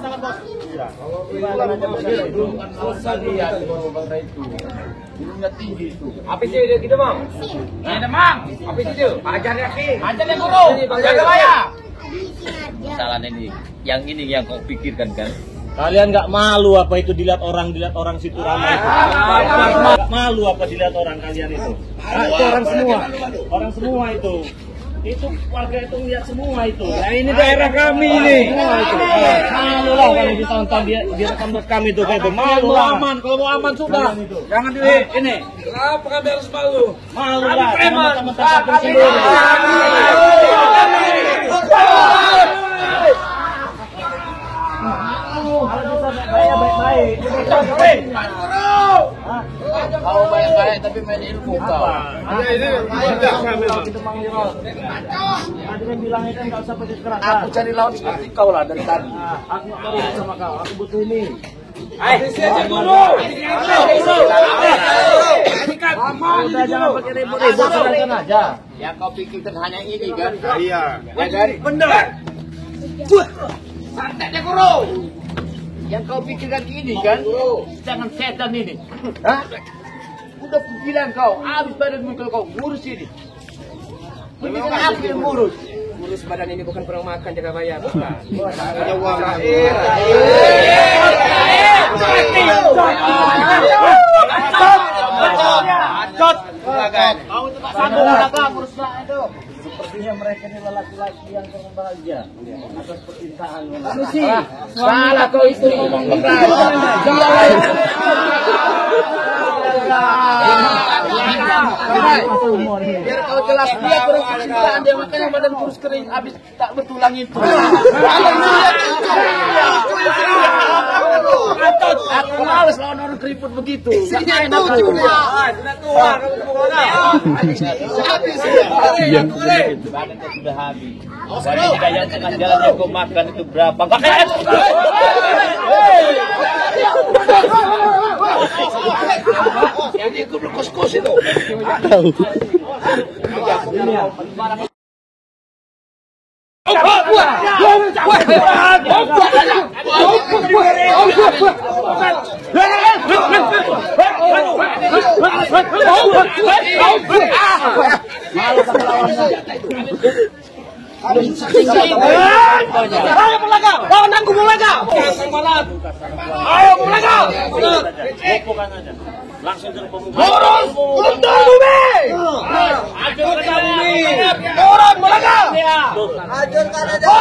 tangan bos. Iya. Gunungnya tinggi itu. Apa sih dia gitu, Mang? Ini Mang. Apa sih itu? Ajarnya Ki. Ajarnya guru. Jaga bayar. Salah ini. Yang ini yang kau pikirkan kan? Kalian nggak malu apa itu dilihat orang situ ramai itu? Malu apa dilihat orang kalian itu? Itu orang semua itu. Itu warga itu lihat semua itu. Nah, ini daerah kami ini. Semua itu. Malu lah kalau ditonton direkam kami itu kayak malu lah. Aman, kalau mau aman sudah. Jangan di ini. Kenapa kami harus malu? Malu lah. Teman-teman sendiri. Baik-baik. Kau baik-baik tapi main ilmu kau. Tadi kan bilangnya kan nggak usah pakai kekerasan. Aku cari lawan seperti kau lah dari tadi. Aku nggak mau sama kau. Aku butuh ini. Udah jangan pakai ribut-ribut, serahkan aja. Yang kau pikirkan hanya ini kan? Iya. Ya kan? Benar. Santai guru. Yang kau pikirkan ini kan? Jangan setan ini. Hah? Udah ku bilang kau, habis badanmu kalau kau ngurus ini. Ini kan aku yang ngurus. Ngurus badan ini bukan perang makan jaga bayar, bukan. Ada uang. Kau itu tak sanggup belakang ngurus itu. Sepertinya mereka ini laki-laki yang kurang bahagia atas percintaan. Salah kau itu ngomong biar kau jelas dia kurang percintaan dia makanya badan kurus kering habis tak bertulang itu. Aku males lawan orang keriput begitu. Gak enak aku. Sudah tua, kamu Badan kau sudah habis. Badan gaya tengah jalan yang kau makan itu berapa? Yang ikut kos-kos itu. Ayo belakang, bawa nangku belakang. Ayo belakang. Langsung ke pemuda. Turun untuk bumi. Hancurkan bumi. Turun belakang. Hancurkan aja.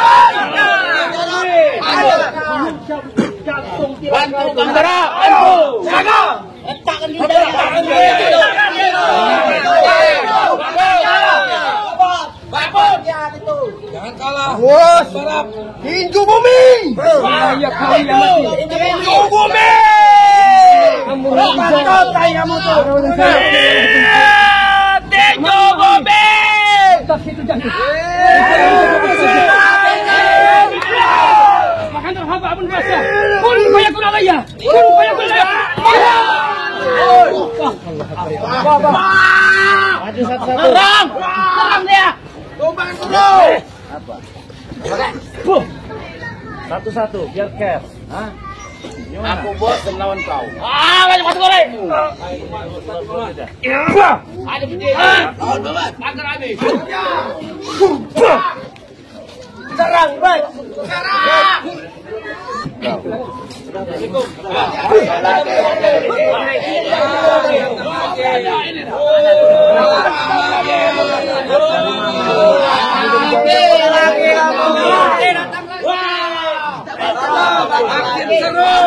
Bantu bandara. Bantu. Belakang. Letakkan di belakang. jangan kalah. Bos. Tinju bumi. Ya kali yang mati. Tinju bumi. Bantu kamu tuh. Tinju bumi. Makan terhapa abun rasa. Kun kaya kun alaya. Kun kaya kun alaya. Maju satu-satu. Serang. Serang dia. Tumbang dulu. Apa? Satu-satu biar care. Hah? Aku bos dan lawan kau. Banyak masuk goreng. Ada gede. Lawan babat. Agar habis. Serang, baik. Serang.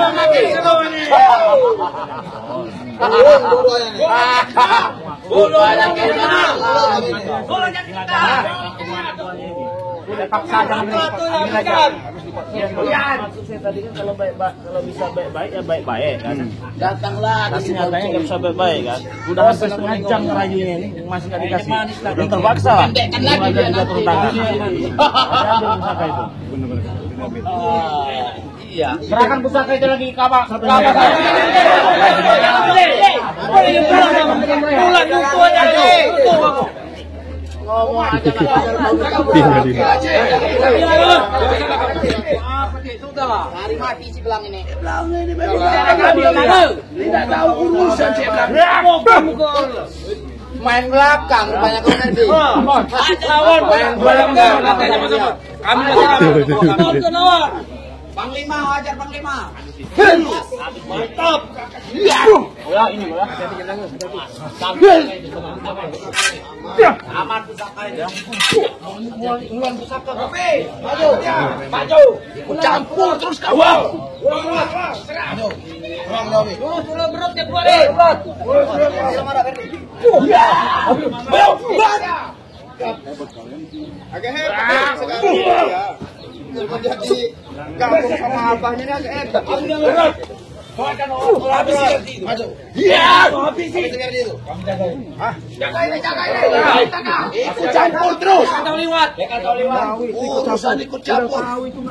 Makin seru ini. Bulu yang kita. Bola yang kita. Udah paksa jangan ini aja. Maksud saya tadi kan kalau bisa baik-baik ya baik-baik kan. Datanglah. Tapi nyatanya nggak bisa baik-baik kan. Udah hampir setengah jam ngerayunya ini masih nggak dikasih. Udah terpaksa. Pendekkan lagi dia nanti. Ada pusaka itu. Iya. Gerakan pusaka itu lagi kapak. Ngomong aja lah. Hari mati si Belang ini. Belang ini tidak tahu urusan si Belang. Main belakang banyak nanti. Lawan main belakang katanya sama. Kami lawan. Panglima ajar Panglima. Mantap. Bola ini bola. Aman pusaka ya. Ulang pusaka. Maju. Maju. Campur terus kawal. Aduh. Turun berat ya keluar. Agak hebat sekali ya. Menjadi gabung sama abahnya ini agak hebat. Habis maju. Iya, habis itu. Hah? Jaga ini. Ikut campur terus. Kau lewat. Urusan ikut campur.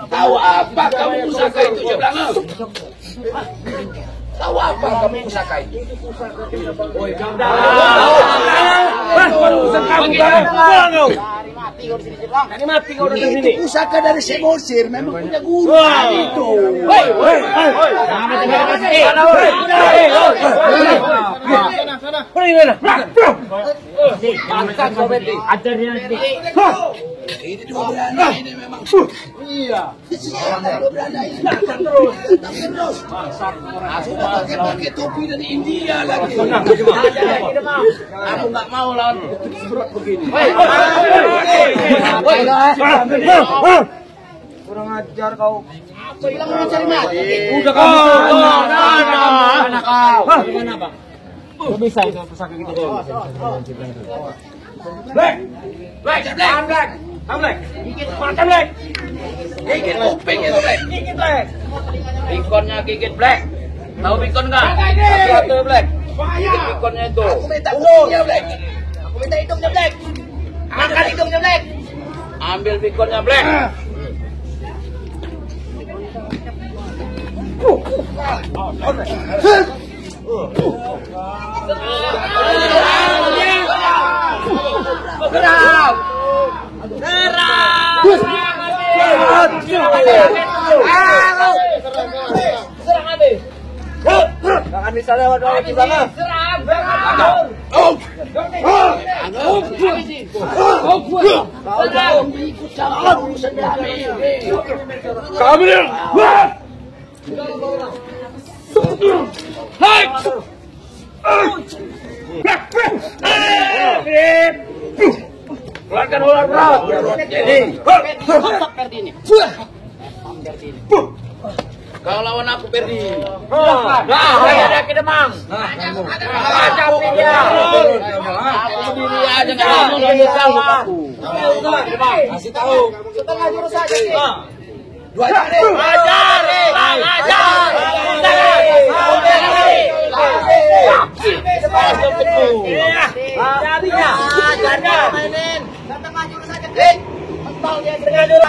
Tahu apa kamu pusaka itu Jeblanga? Tahu apa kamu pusaka itu? Woi, kamu dah. Mati kau di sini. Itu pusaka dari Semosir, memang punya guru. Itu. Ini dua beranda ini memang. Iya. Dua beranda ini. Terus. Pakai topi dari India lagi. Aku nggak mau lawan berat begini. Kurang ajar kau. Apa bilang mau cari mati? Udah kau. Mana kau? Gimana bang? Kau bisa itu pusaka gitu. Black. Gigit macam Black. Gigit kuping itu Black. Gigit Black. Bikonnya gigit Black. Tahu bikon nggak? Satu Black. Gigit bikonnya itu. Aku minta hidungnya Black. Aku minta hidungnya Black. Makan hidungnya Black. Ambil bikonnya Black. Serang habis. Jangan bisa lewat di sana. Serang. Keluarkan ular berat. Jadi, Perdi ini. Kau lawan aku Perdi. Ada Kidemang. Macam dia. Aku sendiri aja kamu sama aku. Kasih tahu. Setengah jurus saja sih. Dua jari. Jarinya. Mainin. Setengah jurus saja. Mental dia setengah jurus.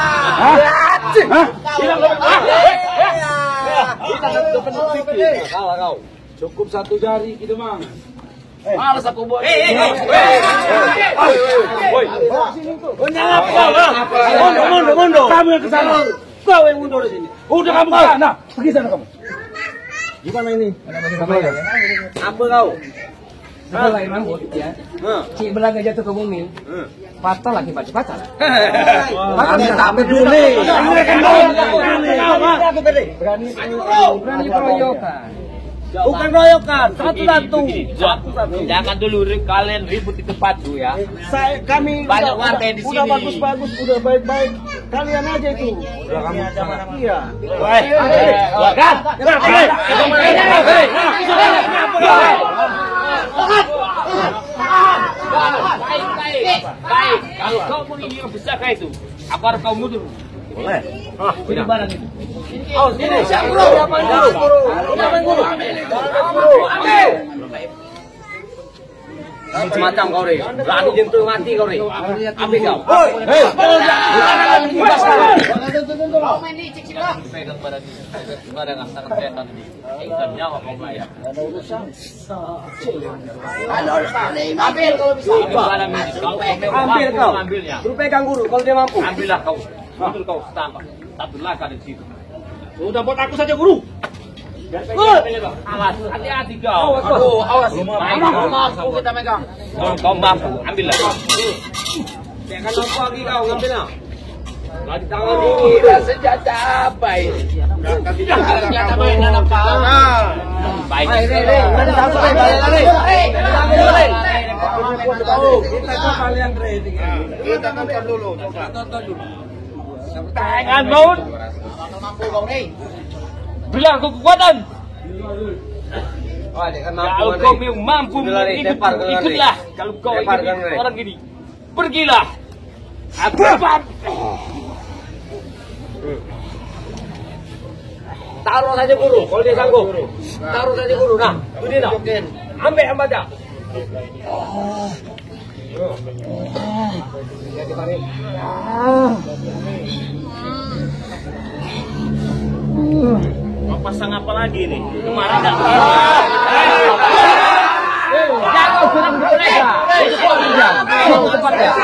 Kau. Cukup satu jari gitu mang. Males aku buat. Mundur. Kamu yang kesana. Kau yang mundur di sini. Udah kamu kesana. Pergi sana kamu. Gimana ini? Apa kau? Kalau emang ya, si Belang jatuh ke bumi, patah lagi pacar. Makanya sampai dulu nih. Berani keroyokan. Bukan royokan, satu-satu. Jangan dulu kalian ribut di tempat tuh ya. Kami banyak warga di sini. Udah bagus, udah baik-baik. Kalian aja itu. Udah kamu sama. Iya. Baik. Kalau kau mau ini besar kayak itu, aku harus kau mundur. Boleh. Ini barang itu. Oh, sini. Siap, Bro. Ambil. Macam kau Re, berani jentuh mati kau Re. Ambil kau. Pegang badan ini, badan sangat setan ini. Ikan nyawa kau bayar. Ambil kalau bisa. Ambil kau. Ambilnya. Suruh pegang guru kalau dia mampu. Ambillah kau. Betul kau tambah. Satu laka di situ. Sudah buat aku saja guru. Awas, hati-hati kau. Aduh, awas. Mampu kita megang. Kau mampu, ambillah. Jangan mampu lagi kau, ambilnya. Lagi tangan ini. Senjata apa ini? Senjata mainan apa? Baik. Kita nonton dulu. Tangan maut. Mampu kau nih. Bilang kekuatan. Kalau kau mampu ikutlah. Kalau kau ingin orang ini, pergilah. Aku taruh saja guru, kalau dia sanggup. Taruh saja guru. Nah, ini nak. Ambil baca. Mau pasang apa lagi nih? Kemarin enggak. Jangan sudah mereka. Itu tempatnya.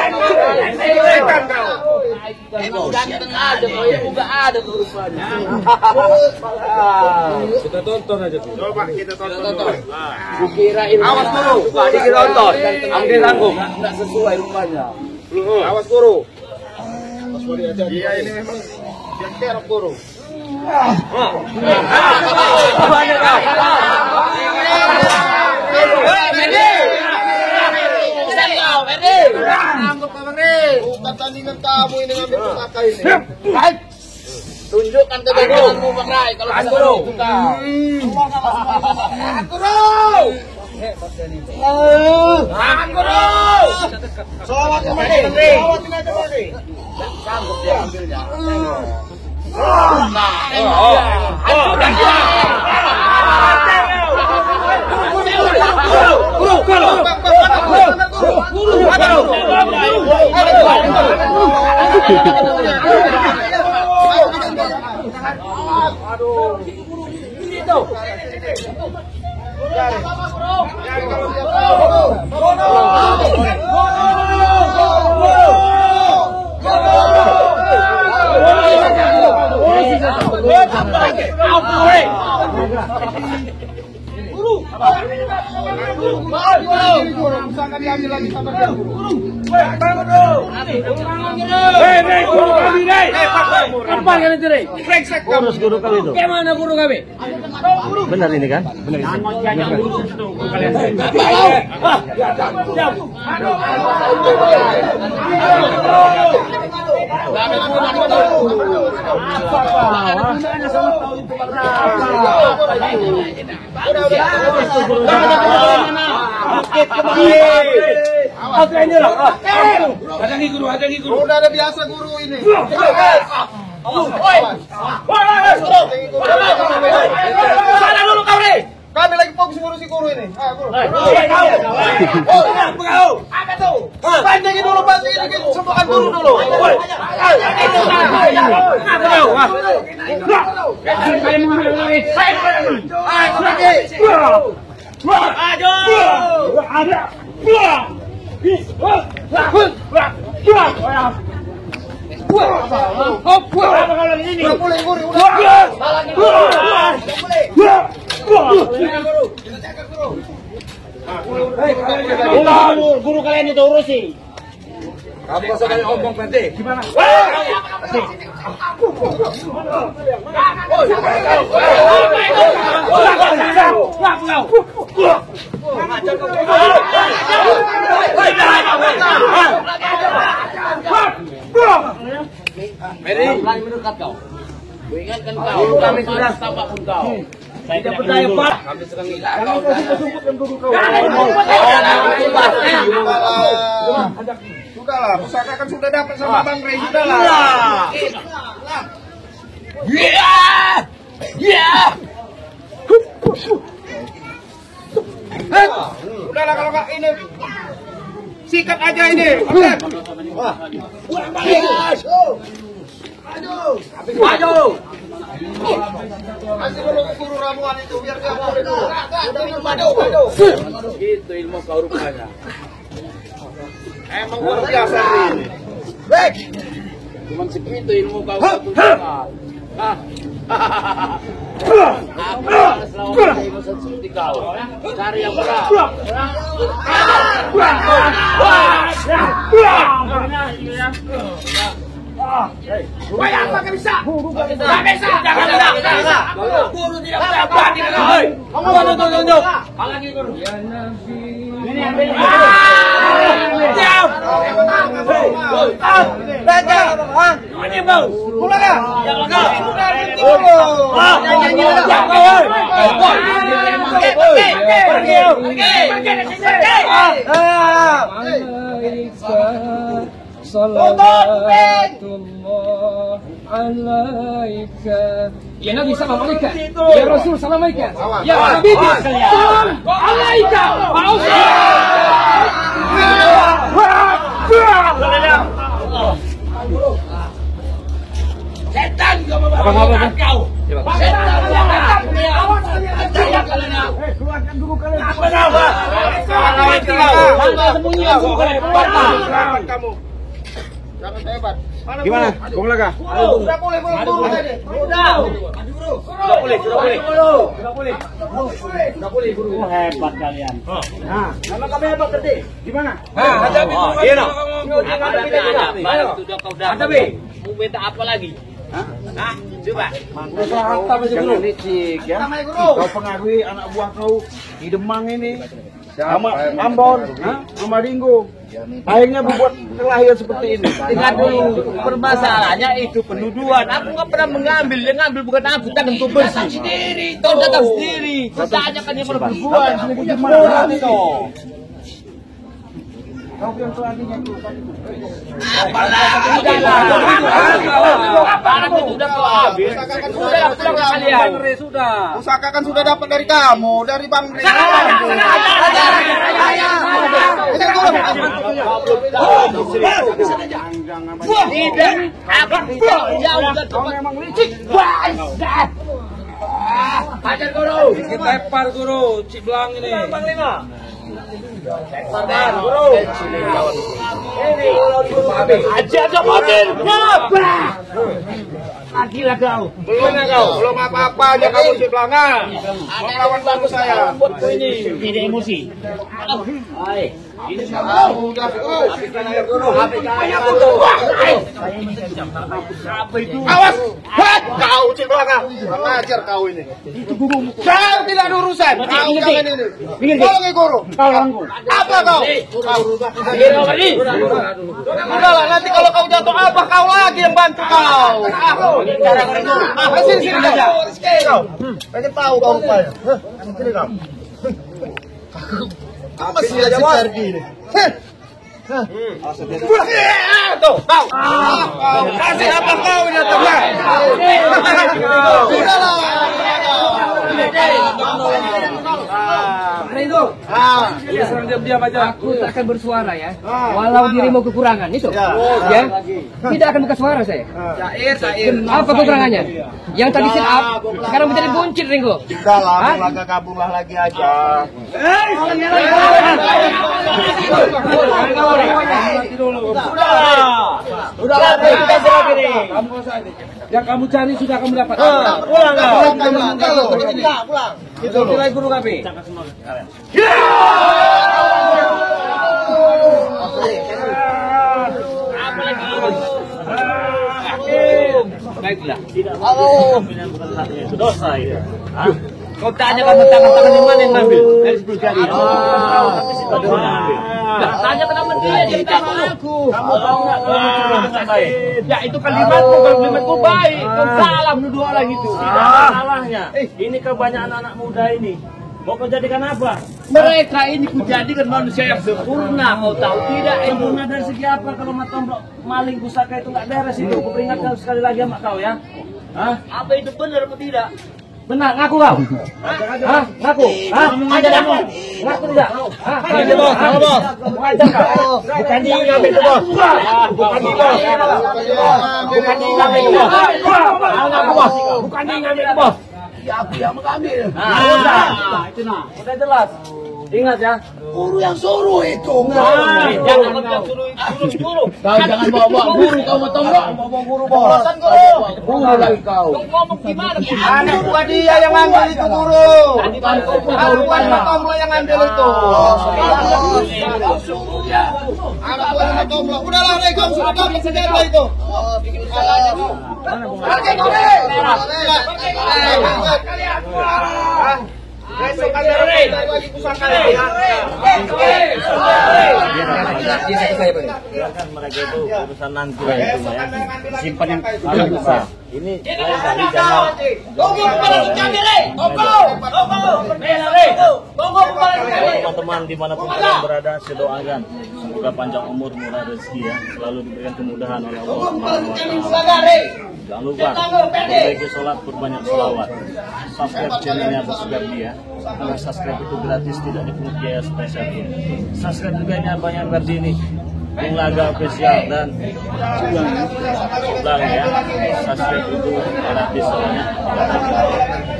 Udah tengah aja, kau ya juga ada rupanya. Kita tonton aja. Coba kita tonton. Kukira ini. Awas guru. Tadi kita tonton. Ambil sanggup. Enggak sesuai rupanya. Awas guru. Awas guru aja. Iya ini memang yang terap guru. Bukan tandingan kamu ini ngambil pusaka ini. Tunjukkan kebenaranmu Bang Rai kalau bisa itu kau. Guru. Sawat kemana? Sanggup dia ambilnya. Urus guru kami itu. Gimana guru kami? Benar ini kan? Benar ini. Udah ada biasa guru ini. Sana dulu kau nih. Kami lagi fokus ngurusi guru ini. Guru. Apa tuh? Bandingin dulu, sembuhkan guru dulu. Guru kalian itu urusi. Kamu gak usah banyak ngomong nanti. Gimana? Mary, mendekat kau. Ingatkan kau, kami sudah tampak pun kau. Saya tidak percaya, Pak. Kami sedang hilang. Sudahlah, pusaka kan sudah dapat sama Bang Ray, sudahlah. Udahlah kalau nggak ini sikat aja ini. Wah. Maju. Kasih guru ramuan itu biar dia boleh dulu. Maju. Gitu ilmu kau rupanya. Emang luar biasa ini. Baik. Cuman segitu ilmu kau satu juga. Aku selama ini seperti kau. Cari yang berat. Bayang nggak bisa. Nggak bisa. Jangan. Guru tidak boleh berani dengan kamu. Tunjuk. Lagi guru. Ya Nabi. Ini ambil. Diam. Baca. Ini bau. Pulang ya. Salatullah alaika. Ya Nabi salam alaika. Ya Rasul salam alaika. Ya Habib salam alaika. Setan kau membawa kau. Setan keluarkan dulu kalian. Apa nama? Sembunyi aku Kamu. Jangan hebat. Gimana? Gong laga? Udah boleh turun tadi. Udah. Sudah boleh guru. Hebat kalian. Nah, nama kami apa tadi? Gimana? Ada Iya no. Barang sudah kau dapat. Ada be. Mau minta apa lagi? Hah? Coba. Jangan licik ya. Kau pengaruhi anak buah kau di Demang ini. Sama Ambon, sama Ringgo. Akhirnya membuat kelahiran seperti ini. Ingat dulu, permasalahannya itu penuduhan. Aku nggak pernah mengambil, dia ngambil bukan aku, tangan ku bersih. Sendiri, kau datang sendiri. Kau tanya kan dia pernah berbuat. Gimana toh? Kau yang keladinya itu tadi. Barang itu udah kau habis. Sudah pulang kalian. Pusaka kan sudah dapat dari kamu, dari Bang Ri. Tidak, akan jauh ke tempat memang licik. Hajar guru. Tepar guru, Cik Belang ini. Bang Lima. Sabar, guru. Ajar ke mobil. Gila kau. Belum apa-apanya kamu si Belanga. Mau lawan bagus saya. Ini emosi. Hai. Ini habiskan air guru. Apa itu? Awas. Kau si Belanga. Mengajar kau ini. Itu gurumu. Kau tidak ada urusan. Kau jangan ini. Tolong guru. Apa kau? Udahlah, nanti kalau kau jatuh apa kau lagi yang bantu kau. Sini aja. Pengen tahu kau rupanya. Sini kau. Kamu masih aja pergi ini. Tuh, kau. Kasih apa kau ini datangnya? Sudahlah. Ringo, serang diam-diam aja. Aku tak akan bersuara ya. Walau dirimu kekurangan itu, ya. Tidak akan buka suara saya. Cair. Apa kekurangannya? Yang tadi sit up, sekarang menjadi buncit Ringo. Sudahlah, gabunglah lagi aja. Udahlah, kita serah gini. Yang kamu cari sudah kamu dapat. Pulang. Itu nilai guru kami. Apa lagi? Baiklah. Tidak mau bukan haknya, itu dosa itu. Kau tanya kamu tangan-tangan yang mana yang ngambil dari 10 jari? Tapi si Toto ngambil. Tanya kenapa dia tangan aku? Kamu tahu nggak kalau cuma dengan baik? Ya itu kalimatmu, kalau kalimatku baik. Kau salah menuduh orang itu. Tidak ada salahnya. Ini kebanyakan anak muda ini. Mau kau jadikan apa? Mereka ini kujadikan manusia yang sempurna, kau tahu tidak? Sempurna dari segi apa kalau matomblok maling pusaka itu nggak beres itu? Aku peringatkan sekali lagi sama kau ya. Hah? Apa itu benar atau tidak? Benar, ngaku kau. Hah? Ngaku? Hah? Ngaku tidak? Hah? Ini bos, halo bos. Bukan dia ngambil itu bos. Bukan dia bos. Bukan dia ngambil itu bos. Ngaku bos. Bukan dia ngambil itu bos. Ya aku yang mengambil. Udah jelas. Ingat ya. Guru yang suruh itu. Jangan bilang suruh. Kau jangan bawa guru, kau mau tombok. Bawa guru bos. Bosan guru. Guru lagi kau. Ngomong gimana? Anak buah dia yang ngambil itu guru. Bukan tombol yang ngambil itu. Anak buah yang tombol. Udahlah, Rego, sudah kami senjata itu. Besok ada lagi pusaka ya. Biarkan mereka itu urusan nanti lah itu ya. Simpan yang paling besar. Ini lain kali jangan. Teman-teman dimanapun kalian berada, saya doakan semoga panjang umur, murah rezeki ya, selalu diberikan kemudahan oleh Allah Subhanahu wa Ta'ala. Jangan lupa perbaiki sholat, berbanyak sholawat. Subscribe channelnya Bos Gardi ya. Karena subscribe itu gratis, tidak dipungut biaya spesial. Subscribe juga nya banyak Gardi ini. Yang laga spesial dan sebelah ya. Subscribe itu gratis soalnya.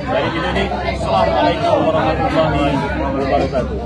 Dari video ini, assalamualaikum warahmatullahi wabarakatuh.